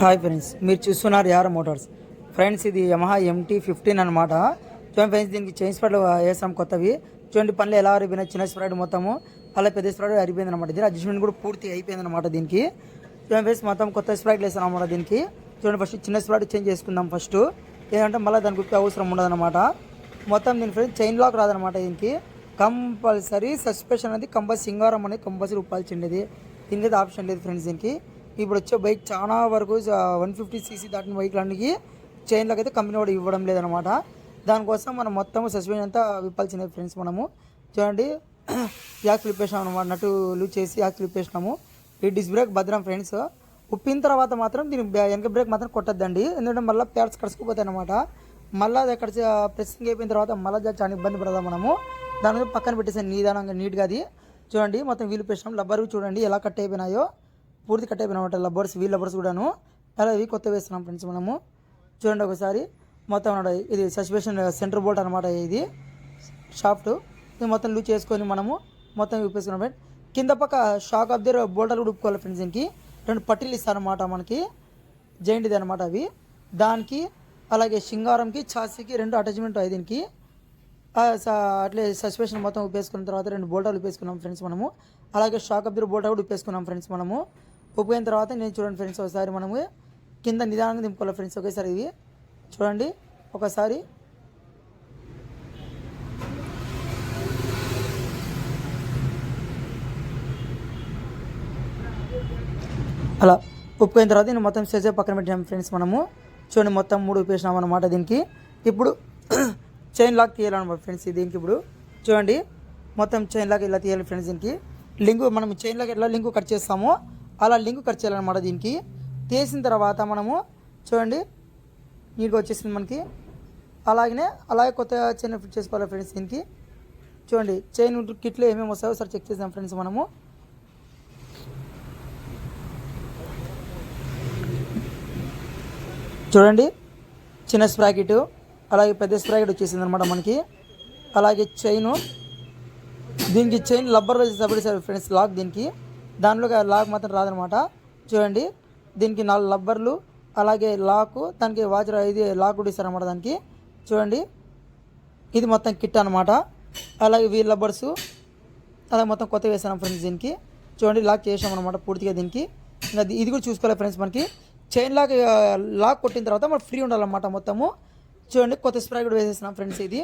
Hi friends, మీరు చూస్తున్నారు arrow Motors. Friends, ఇది యమహా MT-15 అనమాట. చూడండి ఫ్రెండ్స్, దీనికి చైన్ స్ప్రాడ్ వేసాం కొత్తవి. చూడండి పనులు ఎలా అరిపోయినాయి. చిన్న స్ప్రాడ్ మొత్తము అలా పెద్ద స్ప్రాడ్ అరిపోయింది అనమాట. దీని అడ్జస్ట్మెంట్ కూడా పూర్తి అయిపోయింది అనమాట. దీనికి చూడండి ఫ్రెండ్స్, మొత్తం కొత్త స్ప్రాడ్లు వేసాను అనమాట. దీనికి చూడండి, ఫస్ట్ చిన్న స్ప్రాడ్ చేంజ్ చేసుకుందాం. ఫస్ట్ ఏంటంటే మళ్ళీ దానికి గుర్తు అవసరం ఉండదు అనమాట. మొత్తం దీని ఫ్రెండ్స్ చైన్ లాక్ రాదనమాట. దీనికి కంపల్సరీ సస్పెన్షన్ అనేది సింగారం అనేది కంపల్సరీ ఉప్పాల్సిండేది. దీనికి అయితే ఆప్షన్ లేదు ఫ్రెండ్స్. దీనికి ఇప్పుడు వచ్చే బైక్ చాలా వరకు 150cc దాటిన బైక్లన్నీ చైన్లకు అయితే కంపెనీ వాడు ఇవ్వడం లేదనమాట. దానికోసం మనం మొత్తం సస్పెన్షన్ అంతా విప్పాల్సిందే ఫ్రెండ్స్. మనము చూడండి, యాక్స్ విప్పేసినాం అనమాట. నటు లూజ్ చేసి యాక్స్ విప్పేసినాము. ఈ డిస్క్ బ్రేక్ భద్రం ఫ్రెండ్స్. ఉప్పిన తర్వాత మాత్రం దీని వెనక బ్రేక్ మాత్రం కొట్టద్దండి, ఎందుకంటే మళ్ళీ ప్యాడ్స్ కడుచుకుపోతాయి అనమాట. మళ్ళీ అది అక్కడ ప్రెస్సింగ్ అయిపోయిన తర్వాత మళ్ళీ చాలా ఇబ్బంది పడదాం మనము. దాని మీద పక్కన పెట్టేసాను నిదానంగా నీట్గా. అది చూడండి, మొత్తం వీలు పెట్టినాం. లబ్బర్ చూడండి ఎలా కట్ అయిపోయినాయో, పూర్తి కట్ అయిపోయిన అనమాట. లబ్బర్స్, వీల్ లబ్బర్స్ కూడాను అలా ఇవి కొత్త వేస్తున్నాం ఫ్రెండ్స్ మనము. చూడండి ఒకసారి మొత్తం అనమాట. ఇది సస్పెన్షన్ సెంటర్ బోల్ట్ అనమాట. ఇది షాఫ్ట్. ఇది మొత్తం లూజ్ చేసుకొని మనము మొత్తం విప్పేసుకున్నాం ఫ్రెండ్. కింద పక్క షాక్ ఆఫ్ ది బోల్టాలు కూడా ఉప్పుకోవాలి ఫ్రెండ్స్. దీనికి 2 పట్టీలు ఇస్తారనమాట మనకి, జైంట్ ఇది అనమాట. అవి దానికి అలాగే సింగారంకి చాసీకి 2 అటాచ్మెంట్ అయ్యి దీనికి అట్లే సస్పెన్షన్ మొత్తం ఉప్పేసుకున్న తర్వాత 2 బోల్టాలు ఉప్పేసుకున్నాం ఫ్రెండ్స్ మనము. అలాగే షాక్ ఆఫ్ ది బోల్టా కూడా ఉప్పేసుకున్నాం ఫ్రెండ్స్ మనము. ఉప్పిన తర్వాత నేను చూడండి ఫ్రెండ్స్, ఒకసారి మనము కింద నిదానంగా దింపుకోవాలి ఫ్రెండ్స్. ఒకేసారి ఇవి చూడండి ఒకసారి. అలా ఉప్పిన తర్వాత నేను మొత్తం స్టేజ్ పక్కన పెట్టాము ఫ్రెండ్స్ మనము. చూడండి మొత్తం 3 ఉప్పేసినాం అనమాట. దీనికి ఇప్పుడు చైన్ లాక్ తీయాలన్నమాట ఫ్రెండ్స్. దీనికి ఇప్పుడు చూడండి మొత్తం చైన్ లాక్ ఇలా తీయాలి ఫ్రెండ్స్. దీనికి లింకు మనం చైన్ లాక్ ఎట్లా లింకు కట్ చేస్తామో అలా లింకు కట్ చేయాలన్నమాట. దీనికి తీసిన తర్వాత మనము చూడండి నీట్గా వచ్చేసింది మనకి. అలాగే కొత్త చైన్ ఫిట్ చేసుకోవాలి ఫ్రెండ్స్. దీనికి చూడండి చైన్ కిట్లో ఏమేమి వస్తాయో ఒకసారి చెక్ చేద్దాం ఫ్రెండ్స్ మనము. చూడండి చిన్న స్ప్రాకెట్ అలాగే పెద్ద స్ప్రాకెట్ వచ్చేసింది అనమాట మనకి. అలాగే చైను, దీనికి చైన్ లబ్బర్ సపరేట్ ఫ్రెండ్స్ లాక్. దీనికి దానిలో లాక్ మాత్రం రాదనమాట. చూడండి దీనికి 4 లబ్బర్లు అలాగే లాకు, దానికి వాచర్ ఇది లాక్ కూడా ఇస్తారనమాట దానికి. చూడండి ఇది మొత్తం కిట్ అనమాట. అలాగే వీల్ లబ్బర్సు అలాగే మొత్తం కొత్త వేసాను ఫ్రెండ్స్. దీనికి చూడండి లాక్ చేసామన్నమాట పూర్తిగా. దీనికి ఇంకా ఇది కూడా చూసుకోవాలి ఫ్రెండ్స్. మనకి చైన్ లాక్ కొట్టిన తర్వాత మనం ఫ్రీ ఉండాలన్నమాట మొత్తము. చూడండి కొత్త స్ప్రే కూడా వేసేసినాం ఫ్రెండ్స్. ఇది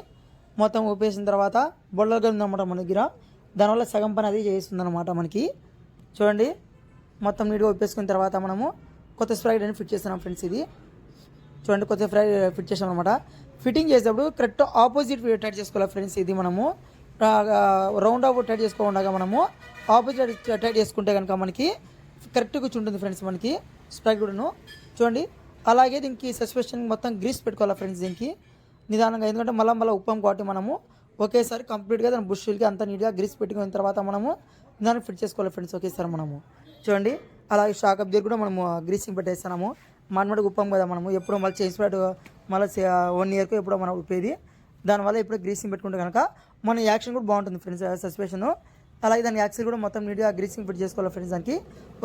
మొత్తం ఊపేసిన తర్వాత బొల్లగా ఉందన్నమాట మన దగ్గర. దానివల్ల సగం పని అది చేస్తుంది అనమాట మనకి. చూడండి మొత్తం నీట్గా ఉప్పేసుకున్న తర్వాత మనము కొత్త స్ప్రాకెట్ అని ఫిట్ చేస్తున్నాం ఫ్రెండ్స్. ఇది చూడండి కొత్త ఫ్రై ఫిట్ చేసాం అనమాట. ఫిట్టింగ్ చేసేటప్పుడు కరెక్ట్ ఆపోజిట్ టైట్ చేసుకోవాలి ఫ్రెండ్స్. ఇది మనము రౌండ్ ఆఫ్ టైట్ చేసుకోకుండా మనము ఆపోజిట్ టైట్ చేసుకుంటే కనుక మనకి కరెక్ట్గా కూర్చుంటుంది ఫ్రెండ్స్ మనకి స్ప్రాకెట్ కూడాను. చూడండి అలాగే దీనికి సస్పెన్షన్ మొత్తం గ్రీస్ పెట్టుకోవాలి ఫ్రెండ్స్. దీనికి నిదానంగా, ఎందుకంటే మళ్ళీ ఉప్పం కాబట్టి మనము ఒకేసారి కంప్లీట్గా దాని బుష్లకి అంతా నీట్గా గ్రీస్ పెట్టుకున్న తర్వాత మనము దాన్ని ఫిట్ చేసుకోవాలి ఫ్రెండ్స్ ఒకేసారి మనము. చూడండి అలాగే షాక్ అబ్జర్ కూడా మనము గ్రీసింగ్ పెట్టేస్తున్నాము. మనమడి ఉప్పం కదా మనము, ఎప్పుడో మళ్ళీ చేసి పెట్టు మళ్ళీ 1 ఇయర్కు ఎప్పుడో మనం ఉప్పేది. దానివల్ల ఎప్పుడో గ్రీసింగ్ పెట్టుకుంటే కనుక మన యాక్షన్ కూడా బాగుంటుంది ఫ్రెండ్స్ సస్పెన్షన్. అలాగే దాని యాక్సిల్ కూడా మొత్తం నీట్గా గ్రీసింగ్ ఫిట్ చేసుకోవాలి ఫ్రెండ్స్ దానికి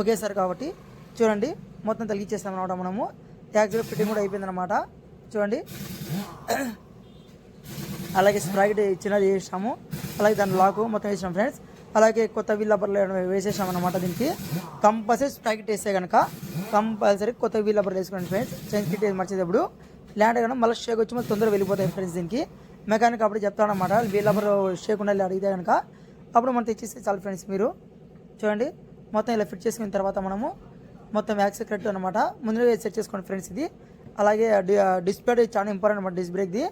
ఒకేసారి కాబట్టి. చూడండి మొత్తం తగ్గించేస్తాం అనమాట మనము. యాక్సిల్ ఫిట్టింగ్ కూడా అయిపోయిందనమాట. చూడండి అలాగే స్ప్రాకెట్ చిన్నది వేసాము. అలాగే దాని లాకు మొత్తం వేసాం ఫ్రెండ్స్. అలాగే కొత్త వీల్ లబ్బర్లు వేసేసాం అనమాట. దీనికి కంపల్సరీ స్ప్రాకెట్ వేస్తే కనుక కంపల్సరీ కొత్త వీల్ లబ్బర్ వేసుకోండి ఫ్రెండ్స్. చైన్ కిట్ మర్చేటప్పుడు ల్యాండ్ కనుక మళ్ళీ షేక్ వచ్చి మళ్ళీ తొందరగా వెళ్ళిపోతాయి ఫ్రెండ్స్. దీనికి మెకానిక్ అప్పుడు చెప్తాడనమాట, వీల్ లబ్బర్ షేక్ ఉండాలి అడిగితే కనుక అప్పుడు మనం తెచ్చేస్తే చాలు ఫ్రెండ్స్. మీరు చూడండి మొత్తం ఇలా ఫిట్ చేసుకున్న తర్వాత మనము మొత్తం యాక్స్ కరెక్ట్ అనమాట ముందుగా సెట్ చేసుకోండి ఫ్రెండ్స్. ఇది అలాగే డిస్ప్లే చాలా ఇంపార్టెంట్ అనమాట. డిస్క్ బ్రేక్ది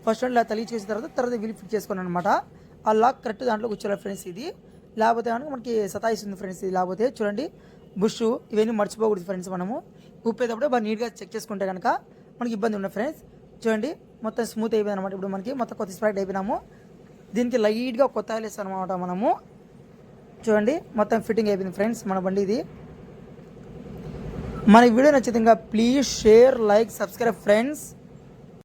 ఫస్ట్ ఇలా తలిగి చేసిన తర్వాత వీల్ ఫిట్ చేసుకోండి అనమాట. ఆ లాక్ కరెక్ట్ దాంట్లో కూర్చోవాలి ఫ్రెండ్స్. ఇది లేకపోతే కనుక మనకి సతాయిస్తుంది ఫ్రెండ్స్. ఇది లేకపోతే చూడండి బుష్ ఇవన్నీ మర్చిపోకూడదు ఫ్రెండ్స్. మనము ఉప్పేటప్పుడే బాగా నీట్గా చెక్ చేసుకుంటే కనుక మనకి ఇబ్బంది ఉండదు ఫ్రెండ్స్. చూడండి మొత్తం స్మూత్ అయిపోయింది అనమాట. ఇప్పుడు మనకి మొత్తం కొత్త స్ప్రాకెట్ అయిపోయినాము. దీనికి లైట్గా కొత్త ఆయిల్ వేస్తాం అనమాట మనము. చూడండి మొత్తం ఫిట్టింగ్ అయిపోయింది ఫ్రెండ్స్ మన బండి. ఇది మన వీడియో నచ్చితే please share, like, subscribe friends.